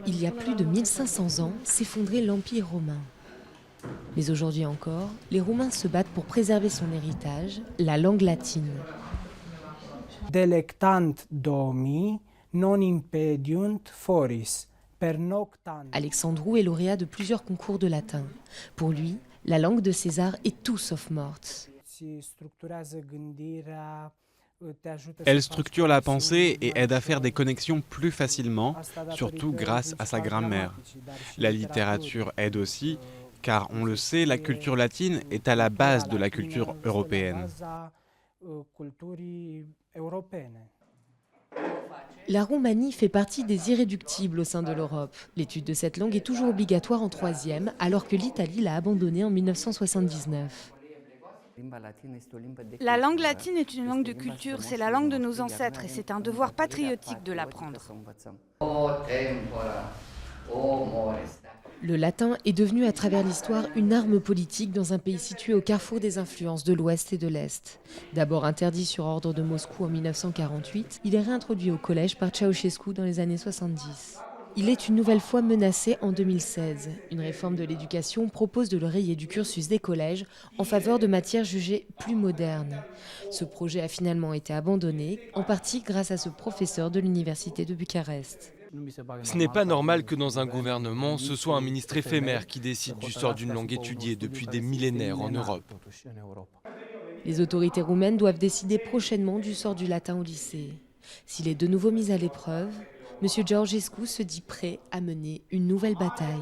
Il y a plus de 1500 ans s'effondrait l'Empire romain. Mais aujourd'hui encore, les Roumains se battent pour préserver son héritage, la langue latine. Delectant domi non impediunt foris per noctam. Alexandrou est lauréat de plusieurs concours de latin. Pour lui, la langue de César est tout sauf morte. Elle structure la pensée et aide à faire des connexions plus facilement, surtout grâce à sa grammaire. La littérature aide aussi, car on le sait, la culture latine est à la base de la culture européenne. La Roumanie fait partie des irréductibles au sein de l'Europe. L'étude de cette langue est toujours obligatoire en troisième, alors que l'Italie l'a abandonnée en 1979. La langue latine est une langue de culture, c'est la langue de nos ancêtres et c'est un devoir patriotique de l'apprendre. Le latin est devenu à travers l'histoire une arme politique dans un pays situé au carrefour des influences de l'Ouest et de l'Est. D'abord interdit sur ordre de Moscou en 1948, il est réintroduit au collège par Ceausescu dans les années 70. Il est une nouvelle fois menacé en 2016. Une réforme de l'éducation propose de le rayer du cursus des collèges en faveur de matières jugées plus modernes. Ce projet a finalement été abandonné, en partie grâce à ce professeur de l'université de Bucarest. Ce n'est pas normal que dans un gouvernement, ce soit un ministre éphémère qui décide du sort d'une langue étudiée depuis des millénaires en Europe. Les autorités roumaines doivent décider prochainement du sort du latin au lycée. S'il est de nouveau mis à l'épreuve, M. Georgescu se dit prêt à mener une nouvelle bataille.